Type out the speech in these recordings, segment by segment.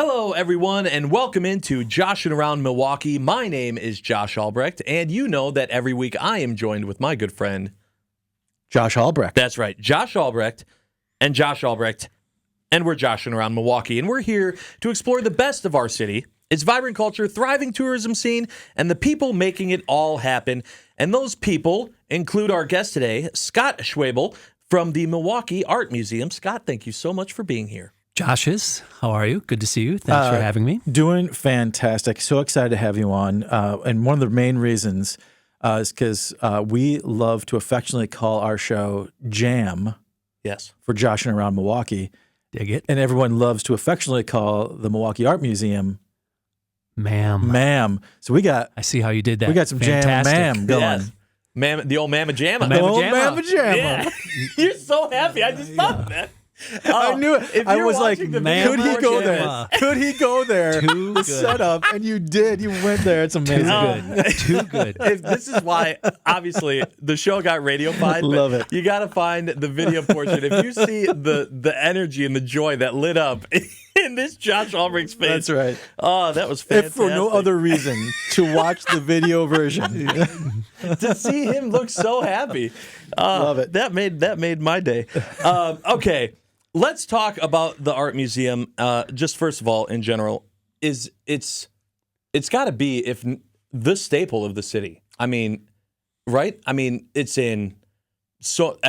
Hello, everyone, and welcome into Joshing Around Milwaukee. My name is Josh Albrecht, and you know that every week I am joined with my good friend, Josh Albrecht. That's right, Josh Albrecht, and we're Joshing Around Milwaukee, and we're here to explore the best of our city, its vibrant culture, thriving tourism scene, and the people making it all happen. And those people include our guest today, Scott Schwebel from the Milwaukee Art Museum. Scott, thank you so much for being here. Joshes, how are you? Good to see you. Thanks for having me. Doing fantastic. So excited to have you on. And one of the main reasons is because we love to affectionately call our show Jam. Yes. For Joshing Around Milwaukee. Dig it. And everyone loves to affectionately call the Milwaukee Art Museum Ma'am. So I see how you did that. We got some Fantastic. Jam Ma'am going. Yes. The old Mamma Jamma. The old Mamma Jamma. Yeah. You're so happy. I just thought that. I knew it. I was like, could he go there? Could he go there? Too good. Set up, and you did. You went there. It's amazing. Too good. This is why, obviously, the show got radiofied. Love it. You got to find the video portion. If you see the energy and the joy that lit up in this Josh Albrecht's face. That's right. Oh, that was fantastic. If for no other reason, to watch the video version. To see him look so happy. Love it. That made my day. Okay. Let's talk about the art museum. Just first of all, in general, it's got to be the staple of the city. I mean, right? I mean, it's what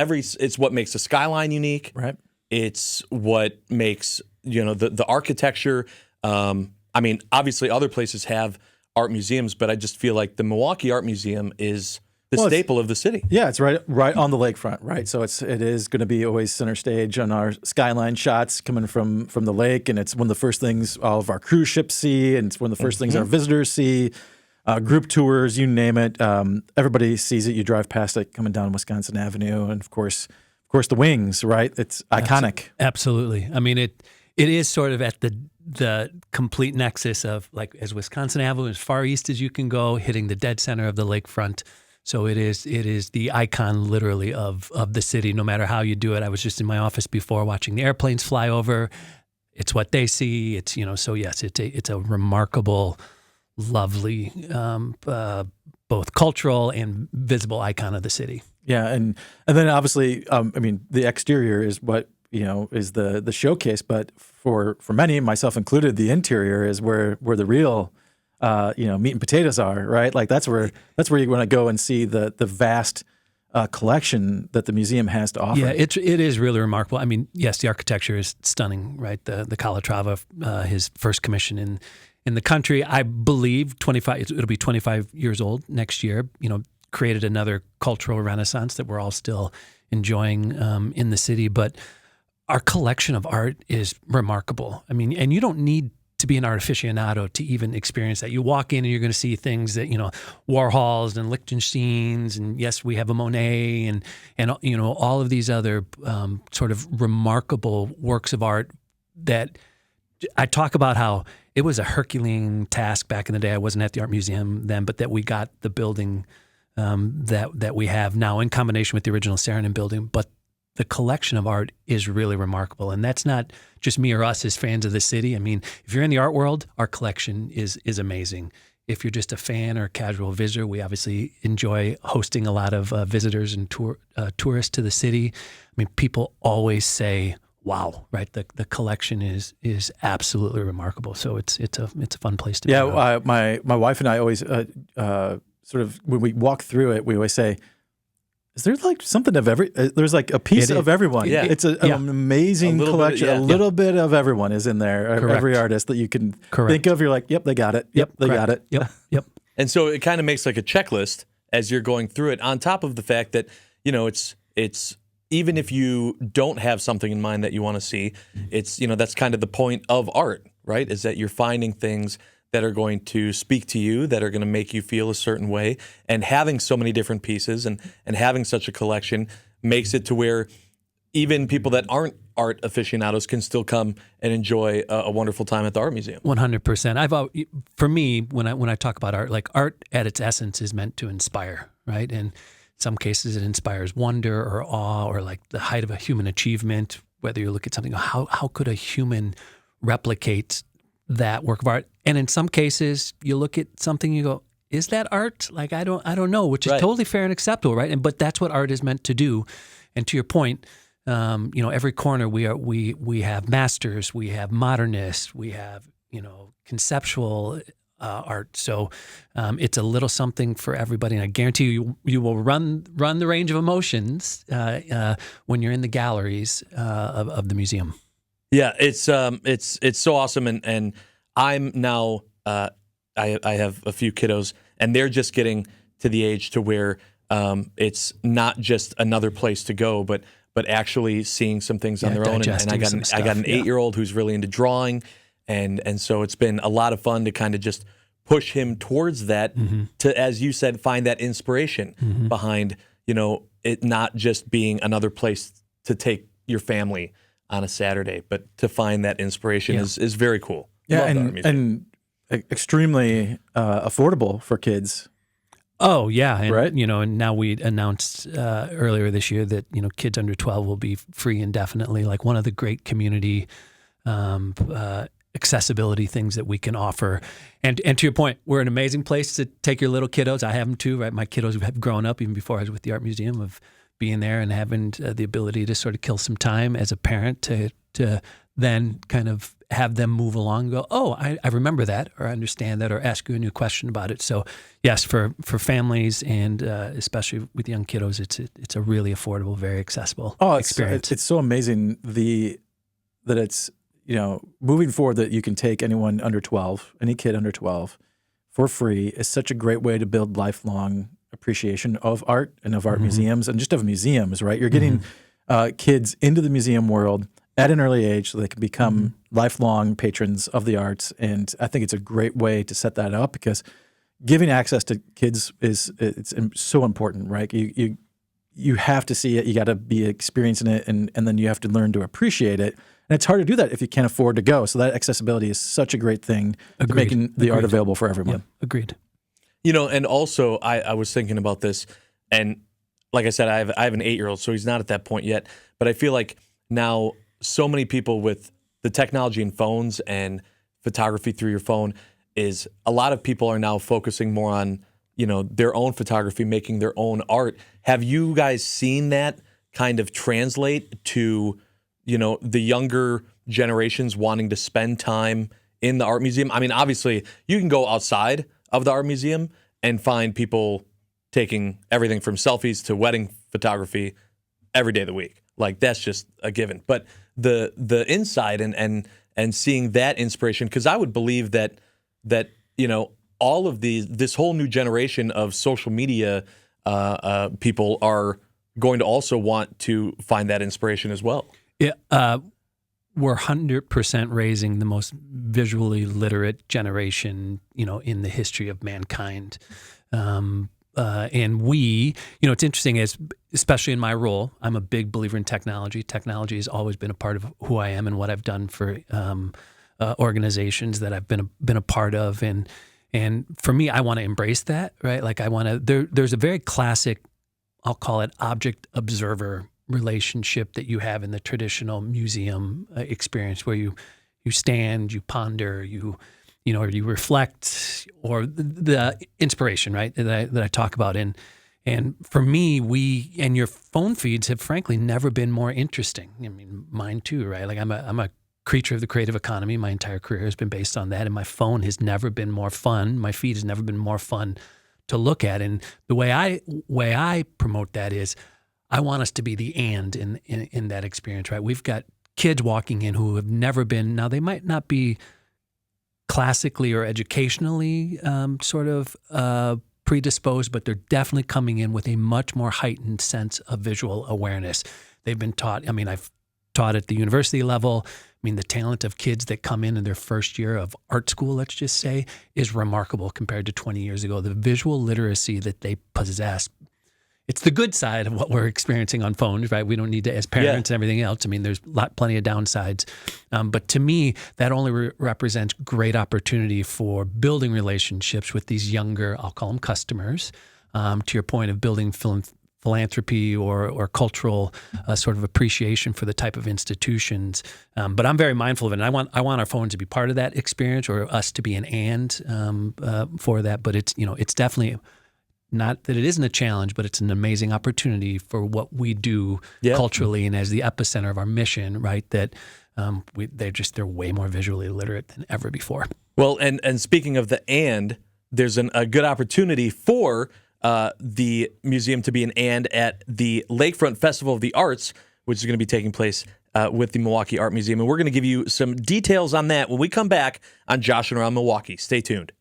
makes the skyline unique. Right. It's what makes the architecture. I mean, obviously, other places have art museums, but I just feel like the Milwaukee Art Museum is the staple of the city. Yeah, it's right on the lakefront, right? So it is going to be always center stage on our skyline shots coming from the lake, and it's one of the first things all of our cruise ships see, and it's one of the first things our visitors see. Group tours, you name it, everybody sees it. You drive past it coming down Wisconsin Avenue, and of course the wings, right? It's iconic. Absolutely. I mean, it is sort of at the complete nexus of, like, as Wisconsin Avenue, as far east as you can go, hitting the dead center of the lakefront. So it is the icon, literally, of the city, no matter how you do it. I was just in my office before watching the airplanes fly over. It's what they see. It's, so yes, it's a remarkable, lovely, both cultural and visible icon of the city. Yeah, and then obviously, I mean, the exterior is what is the showcase, but for many, myself included, the interior is where the real meat and potatoes are, right? Like that's where you want to go and see the vast collection that the museum has to offer. Yeah, it is really remarkable. I mean, yes, the architecture is stunning, right? The Calatrava, his first commission in the country, I believe 25. It'll be 25 years old next year. Created another cultural renaissance that we're all still enjoying in the city. But our collection of art is remarkable. I mean, and you don't need to be an art aficionado to even experience that. You walk in and you're going to see things that, Warhols and Lichtensteins, and yes, we have a Monet and all of these other sort of remarkable works of art that I talk about how it was a Herculean task back in the day. I wasn't at the art museum then, but that we got the building that we have now in combination with the original Saarinen building. But the collection of art is really remarkable. And that's not just me or us as fans of the city. I mean, if you're in the art world, our collection is amazing. If you're just a fan or a casual visitor, we obviously enjoy hosting a lot of visitors and tourists to the city. I mean, people always say, wow, right? The collection is absolutely remarkable. So it's a fun place to be. Yeah, my wife and I always sort of, when we walk through it, we always say, is there like something of there's like a piece of everyone. Yeah. It's an amazing collection. A little bit of everyone is in there. Correct. Every artist that you can think of, you're like, yep, they got it. Yep, they got it. Yep. And so it kind of makes like a checklist as you're going through it, on top of the fact that, it's even if you don't have something in mind that you want to see, it's, that's kind of the point of art, right? Is that you're finding things that are going to speak to you, that are going to make you feel a certain way. And having so many different pieces and having such a collection makes it to where even people that aren't art aficionados can still come and enjoy a wonderful time at the art museum. 100%. For me, when I talk about art, like, art at its essence is meant to inspire, right? And in some cases it inspires wonder or awe, or like the height of a human achievement. Whether you look at something, how could a human replicate that work of art. And in some cases, you look at something, you go, is that art? Like, I don't know, which is Right. totally fair and acceptable, right? But that's what art is meant to do. And to your point, every corner we have masters, we have modernists, we have, conceptual art. So it's a little something for everybody. And I guarantee you will run the range of emotions when you're in the galleries of the museum. Yeah, it's so awesome, and I'm now I have a few kiddos, and they're just getting to the age to where it's not just another place to go, but actually seeing some things on their own. And I got an 8-year-old who's really into drawing, and so it's been a lot of fun to kind of just push him towards that, to, as you said, find that inspiration behind it not just being another place to take your family on a Saturday, but to find that inspiration is very cool. Yeah, Love the art museum. and extremely affordable for kids. Oh yeah, and Right. And now we announced earlier this year that kids under 12 will be free indefinitely. Like one of the great community accessibility things that we can offer. And to your point, we're an amazing place to take your little kiddos. I have them too, right? My kiddos have grown up even before I was with the art museum, of being there and having the ability to sort of kill some time as a parent to then kind of have them move along and go, oh, I remember that, or I understand that, or ask you a new question about it. So yes, for families and especially with young kiddos, it's a really affordable, very accessible experience. It's so amazing that it's, moving forward, that you can take anyone under 12, any kid under 12 for free is such a great way to build lifelong appreciation of art and of art museums and just of museums, right? You're getting kids into the museum world at an early age so they can become lifelong patrons of the arts. And I think it's a great way to set that up, because giving access to kids it's so important, right? You have to see it, you got to be experiencing it, and then you have to learn to appreciate it. And it's hard to do that if you can't afford to go. So that accessibility is such a great thing to making the art available for everyone. Yep. Agreed. And also I was thinking about this, and like I said, I have an 8-year-old, so he's not at that point yet. But I feel like now so many people with the technology and phones and photography through your phone, is a lot of people are now focusing more on, their own photography, making their own art. Have you guys seen that kind of translate to, the younger generations wanting to spend time in the art museum? I mean, obviously you can go outside of the art museum and find people taking everything from selfies to wedding photography every day of the week. Like, that's just a given. But the inside and seeing that inspiration, because I would believe that all of this whole new generation of social media people are going to also want to find that inspiration as well. Yeah, we're 100% raising the most visually literate generation, in the history of mankind. And we, it's interesting, especially in my role, I'm a big believer in technology. Technology has always been a part of who I am and what I've done for organizations that I've been a part of. And for me, I want to embrace that, right? Like there's a very classic, I'll call it object observer relationship that you have in the traditional museum experience, where you stand, you ponder, you reflect, or the inspiration, right, that I talk about. And for me, and your phone feeds have frankly never been more interesting. I mean, mine too, right? Like I'm a creature of the creative economy. My entire career has been based on that, and my phone has never been more fun. My feed has never been more fun to look at. And the way I promote that is, I want us to be the and in that experience, right? We've got kids walking in who have never been. Now, they might not be classically or educationally sort of predisposed, but they're definitely coming in with a much more heightened sense of visual awareness. They've been taught, I've taught at the university level. The talent of kids that come in their first year of art school, let's just say, is remarkable compared to 20 years ago. The visual literacy that they possess, it's the good side of what we're experiencing on phones, right? We don't need to, as parents and everything else. There's plenty of downsides. But to me, that only represents great opportunity for building relationships with these younger, I'll call them customers, to your point of building philanthropy or cultural sort of appreciation for the type of institutions. But I'm very mindful of it. And I want our phones to be part of that experience, or us to be an for that. But it's definitely not that it isn't a challenge, but it's an amazing opportunity for what we do culturally and as the epicenter of our mission, right? That they're way more visually literate than ever before. Well, and speaking of there's a good opportunity for the museum to be an at the Lakefront Festival of the Arts, which is going to be taking place with the Milwaukee Art Museum. And we're going to give you some details on that when we come back on Joshing Around Milwaukee. Stay tuned.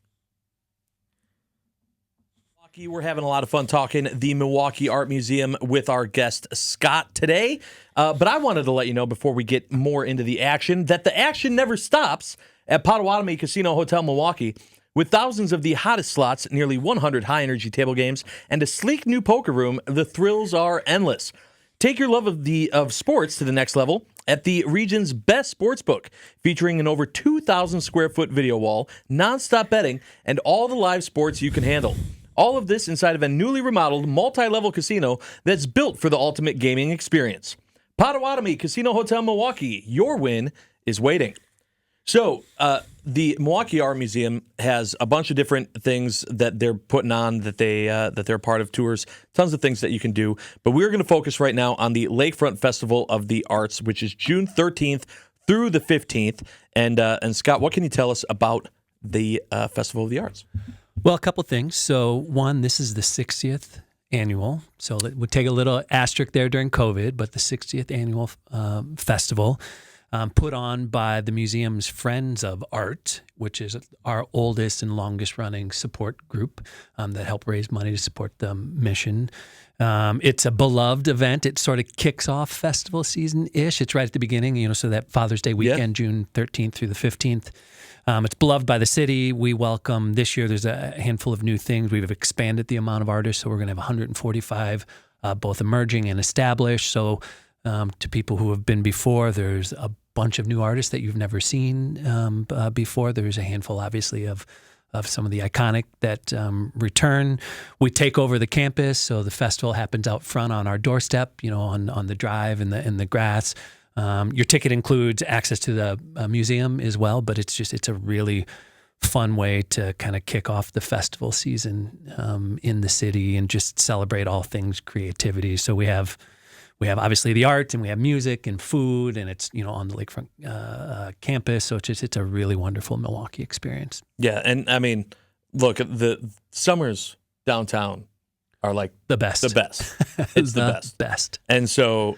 We're having a lot of fun talking the Milwaukee Art Museum with our guest, Scott, today. But I wanted to let you know before we get more into the action that the action never stops at Potawatomi Casino Hotel Milwaukee. With thousands of the hottest slots, nearly 100 high-energy table games, and a sleek new poker room, the thrills are endless. Take your love of sports to the next level at the region's best sportsbook, featuring an over 2,000-square-foot video wall, nonstop betting, and all the live sports you can handle. All of this inside of a newly remodeled multi-level casino that's built for the ultimate gaming experience. Potawatomi Casino Hotel Milwaukee, your win is waiting. So, the Milwaukee Art Museum has a bunch of different things that they're putting on, that they're part of tours, tons of things that you can do. But we're going to focus right now on the Lakefront Festival of the Arts, which is June 13th through the 15th. And Scott, what can you tell us about the Festival of the Arts? Well, a couple things. So, one, this is the 60th annual. So, it would take a little asterisk there during COVID, but the 60th annual festival. Put on by the museum's Friends of Art, which is our oldest and longest running support group that help raise money to support the mission. It's a beloved event. It sort of kicks off festival season-ish. It's right at the beginning, so that Father's Day weekend, June 13th through the 15th. It's beloved by the city. We welcome, this year there's a handful of new things. We've expanded the amount of artists, so we're going to have 145, both emerging and established. So to people who have been before, there's a bunch of new artists that you've never seen before. There's a handful, obviously, of some of the iconic that return. We take over the campus, so the festival happens out front on our doorstep, on the drive and the grass. Your ticket includes access to the museum as well, but it's a really fun way to kind of kick off the festival season in the city and just celebrate all things creativity. So we have obviously the art, and we have music and food, and it's on the Lakefront campus. So it's a really wonderful Milwaukee experience. Yeah, and I mean, look, the summers downtown are like the best. It's the best. And so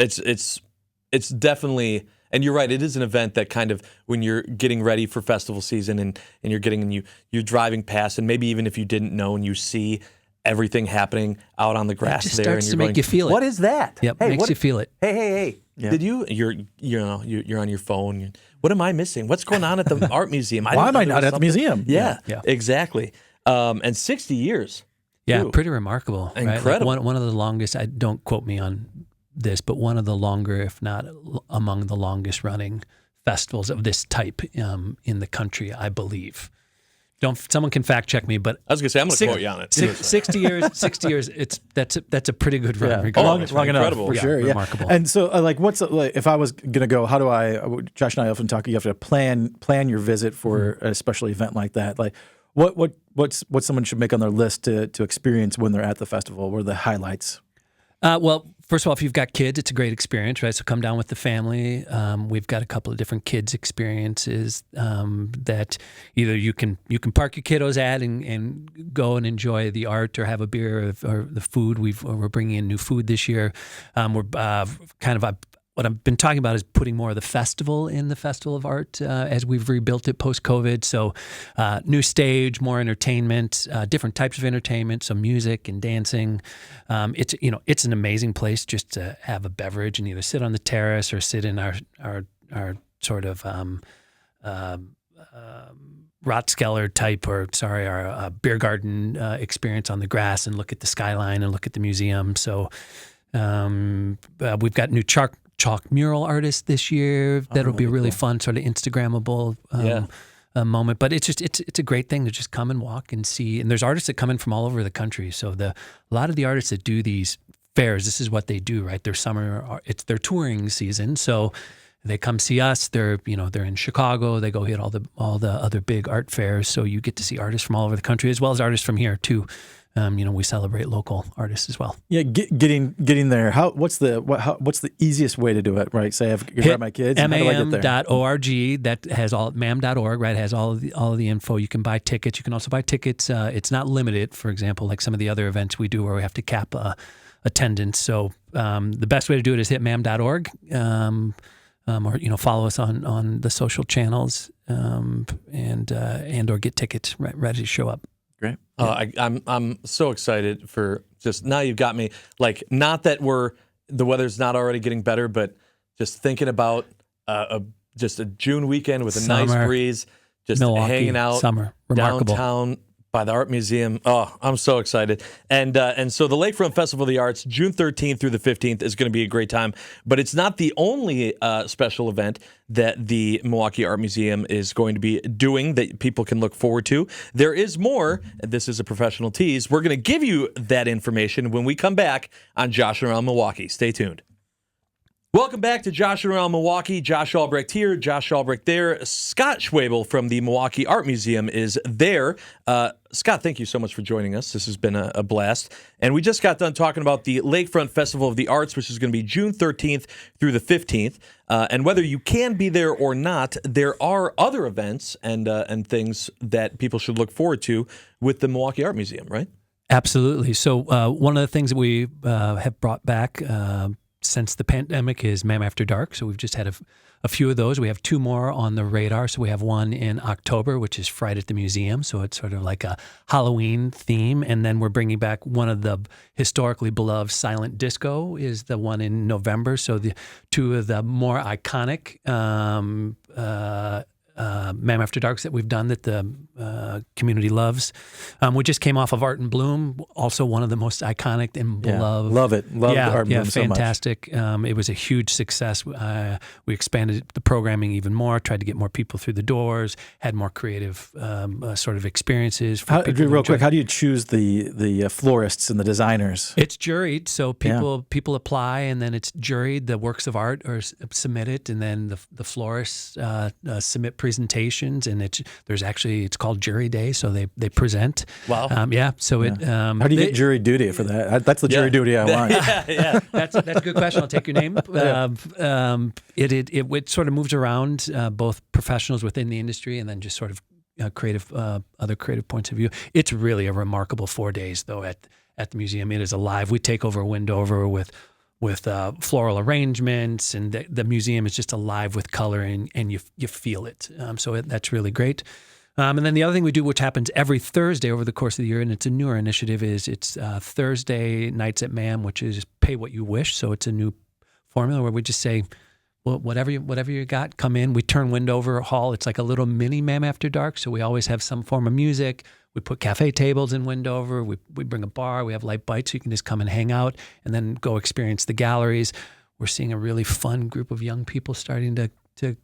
it's definitely, and you're right, it is an event that kind of, when you're getting ready for festival season and you're driving past, and maybe even if you didn't know and you see everything happening out on the grass it just there, starts and you're to make you feel it. What is that? Yep, makes you feel it. Hey! Yeah. Did you're on your phone? What am I missing? What's going on at the art museum? Why am I not at the museum? Yeah, exactly. And 60 years. Yeah, too. pretty remarkable. Incredible. Right? Like one of the longest. Don't quote me on this, but one of the longer, if not among the longest running festivals of this type in the country, I believe. Someone can fact check me, but I was gonna say I'm gonna quote you on it. 60 years. 60 years. That's a pretty good run. Yeah. Long enough incredible. for sure. Yeah. Remarkable. And so, if I was gonna go, how do I? Josh and I often talk. You have to plan your visit for a special event like that. Like, what someone should make on their list to experience when they're at the festival? What are the highlights? Well, first of all, if you've got kids, it's a great experience, right? So come down with the family. We've got a couple of different kids experiences that either you can park your kiddos at and go and enjoy the art or have a beer or the food. We're bringing in new food this year. What I've been talking about is putting more of the festival in the Festival of Art as we've rebuilt it post-COVID. So new stage, more entertainment, different types of entertainment, so music and dancing. It's an amazing place just to have a beverage and either sit on the terrace or sit in our sort of Rotskeller type our beer garden experience on the grass and look at the skyline and look at the museum. So we've got new chalk mural artists this year that'll be really fun, sort of Instagrammable moment. But it's a great thing to just come and walk and see. And there's artists that come in from all over the country. So a lot of the artists that do these fairs, this is what they do, right? Their summer, it's their touring season. So they come see us. They're in Chicago. They go hit all the other big art fairs. So you get to see artists from all over the country as well as artists from here too. We celebrate local artists as well. Yeah, getting there. What's the easiest way to do it? Right. Say I have to grab my kids. mam.org. That has all mam.org. Right, has all of the info. You can buy tickets. You can also buy tickets. It's not limited. For example, like some of the other events we do where we have to cap attendance. So the best way to do it is hit mam.org. Or follow us on the social channels and or get tickets ready to show up. Great. I'm so excited for just now. You've got me like, not that the weather's not already getting better, but just thinking about just a June weekend with a nice breeze, just Milwaukee, hanging out summer, remarkable. downtown by the Art Museum. Oh, I'm so excited. And so the Lakefront Festival of the Arts, June 13th through the 15th, is going to be a great time. But it's not the only special event that the Milwaukee Art Museum is going to be doing that people can look forward to. There is more. This is a professional tease. We're going to give you that information when we come back on Joshing Around Milwaukee. Stay tuned. Welcome back to Joshing Around Milwaukee. Josh Albrecht here, Josh Albrecht there. Scott Schwebel from the Milwaukee Art Museum is there. Scott, thank you so much for joining us. This has been a blast. And we just got done talking about the Lakefront Festival of the Arts, which is going to be June 13th through the 15th. And whether you can be there or not, there are other events and things that people should look forward to with the Milwaukee Art Museum, right? Absolutely. So one of the things that we have brought back since the pandemic is MAM After Dark. So we've just had a few of those. We have two more on the radar. So we have one in October, which is Fright at the Museum. So it's sort of like a Halloween theme. And then we're bringing back one of the historically beloved Silent Disco is the one in November. So the two of the more iconic MAM After Darks that we've done that the community loves. We just came off of Art and Bloom, also one of the most iconic and beloved. Love it. Love Art and Bloom so much. Fantastic. It was a huge success. We expanded the programming even more, tried to get more people through the doors, had more creative sort of experiences. How do you choose the florists and the designers? It's juried, so people apply, and then it's juried. The works of art are submitted, and then the florists submit presentations, and it's called Jury Day, so they present. Wow. So it. How do you get jury duty for that? That's the jury duty I want. That's a good question. I'll take your name. It sort of moves around both professionals within the industry and then just sort of other creative points of view. It's really a remarkable 4 days though at the museum. It is alive. We take over Wendover with floral arrangements, and the museum is just alive with color, and you feel it. So that's really great. And then the other thing we do, which happens every Thursday over the course of the year, and it's a newer initiative, is it's Thursday nights at MAM, which is pay what you wish. So it's a new formula where we just say, well, whatever you got, come in. We turn Wendover Hall. It's like a little mini MAM After Dark. So we always have some form of music. We put cafe tables in Wendover. We bring a bar. We have light bites, so you can just come and hang out and then go experience the galleries. We're seeing a really fun group of young people starting to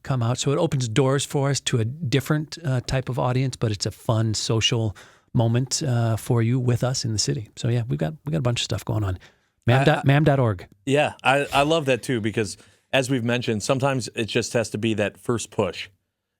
come out. So it opens doors for us to a different type of audience, but it's a fun social moment for you with us in the city. So yeah, we got a bunch of stuff going on. mam.org. Yeah, I love that too, because as we've mentioned, sometimes it just has to be that first push,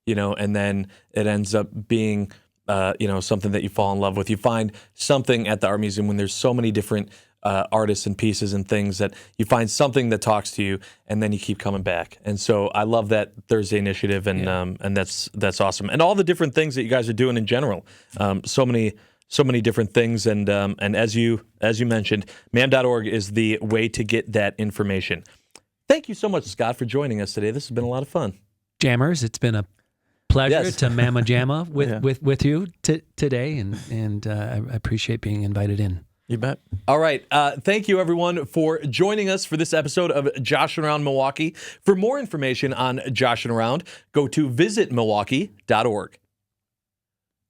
and then it ends up being something that you fall in love with. You find something at the Art Museum when there's so many different artists and pieces and things that you find something that talks to you, and then you keep coming back. And so I love that Thursday initiative, and that's awesome. And all the different things that you guys are doing in general. So many different things. And as you mentioned, mam.org is the way to get that information. Thank you so much, Scott, for joining us today. This has been a lot of fun. Jammers, it's been a pleasure to Mama Jamma with you today, and I appreciate being invited in. You bet. All right. Thank you, everyone, for joining us for this episode of Joshing Around Milwaukee. For more information on Joshing Around, go to visitmilwaukee.org.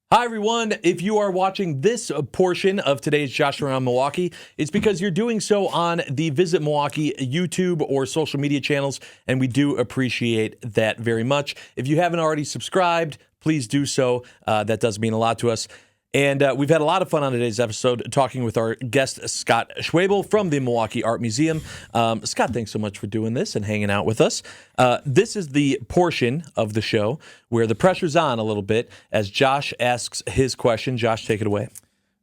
Hi, everyone. If you are watching this portion of today's Joshing Around Milwaukee, it's because you're doing so on the Visit Milwaukee YouTube or social media channels, and we do appreciate that very much. If you haven't already subscribed, please do so. That does mean a lot to us. And we've had a lot of fun on today's episode talking with our guest, Scott Schwebel from the Milwaukee Art Museum. Scott, thanks so much for doing this and hanging out with us. This is the portion of the show where the pressure's on a little bit as Josh asks his question. Josh, take it away.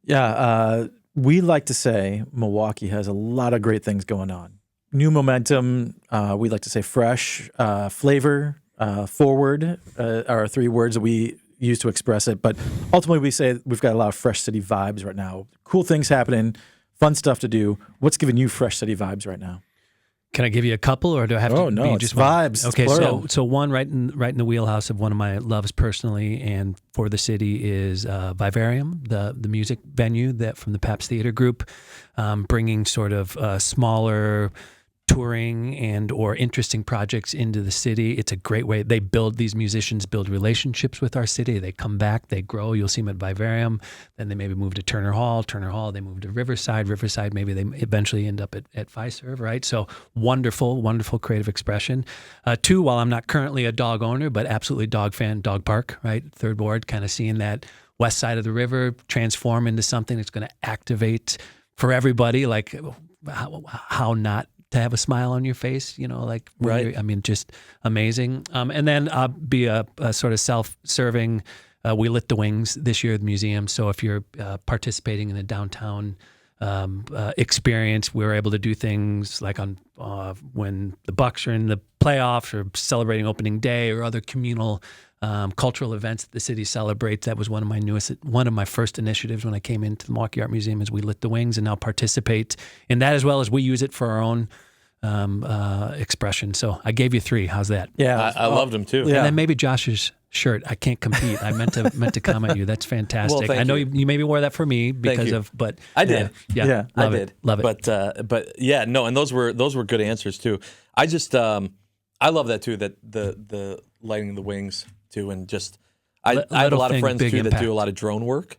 Yeah, we like to say Milwaukee has a lot of great things going on. New momentum, we like to say fresh, flavor, forward are three words that we use to express it. But ultimately, we say we've got a lot of fresh city vibes right now. Cool things happening, fun stuff to do. What's giving you fresh city vibes right now? Can I give you a couple, or do I have to? Oh no, be it's just vibes. Okay, plural. so one right in the wheelhouse of one of my loves personally and for the city is Vivarium, the music venue that from the Pabst Theater Group, bringing sort of smaller touring and or interesting projects into the city. It's a great way. These musicians build relationships with our city. They come back, they grow. You'll see them at Vivarium. Then they maybe move to Turner Hall, they move to Riverside, maybe they eventually end up at Fiserv, right? So wonderful, wonderful creative expression. Two, while I'm not currently a dog owner, but absolutely dog fan, Dog Park, right? Third Ward, kind of seeing that west side of the river transform into something that's going to activate for everybody, like how not to have a smile on your face, like, right. I mean, just amazing. And then be a sort of self-serving. We lit the wings this year at the museum. So if you're participating in the downtown experience, we were able to do things like on when the Bucks are in the playoffs or celebrating opening day or other communal cultural events that the city celebrates. That was one of my first initiatives when I came into the Milwaukee Art Museum is we lit the wings and now participate in that as well as we use it for our own expression. So I gave you three. How's that? Yeah, I loved them too. Yeah. And then maybe Josh's shirt. I can't compete. I meant to comment you. That's fantastic. Well, I know you maybe wore that for me because of, but I did. Yeah, I did. Love it. But yeah, no, and those were good answers too. I just I love that too. That the lighting the wings too, and just I have a lot of friends too that do a lot of drone work,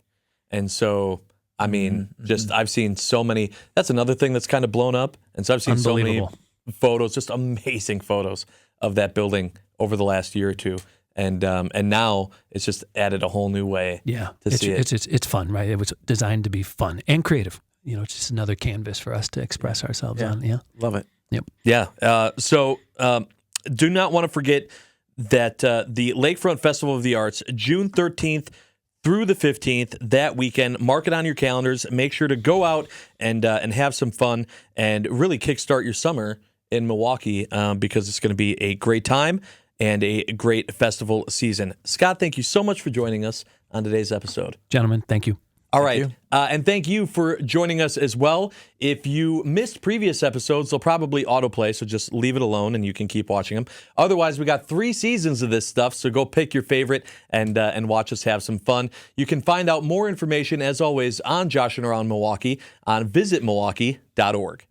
and so. I mean, I've seen so many. That's another thing that's kind of blown up. And so I've seen so many photos, just amazing photos of that building over the last year or two. And now it's just added a whole new way to see it. It's fun, right? It was designed to be fun and creative. It's just another canvas for us to express ourselves on. Yeah. Love it. Yep. Yeah. So do not want to forget that the Lakefront Festival of the Arts, June 13th, through the 15th, that weekend. Mark it on your calendars. Make sure to go out and have some fun and really kickstart your summer in Milwaukee because it's going to be a great time and a great festival season. Scott, thank you so much for joining us on today's episode. Gentlemen, thank you. All right. And thank you for joining us as well. If you missed previous episodes, they'll probably autoplay, so just leave it alone and you can keep watching them. Otherwise, we got 3 seasons of this stuff, so go pick your favorite and watch us have some fun. You can find out more information, as always, on Joshing Around Milwaukee on visitmilwaukee.org.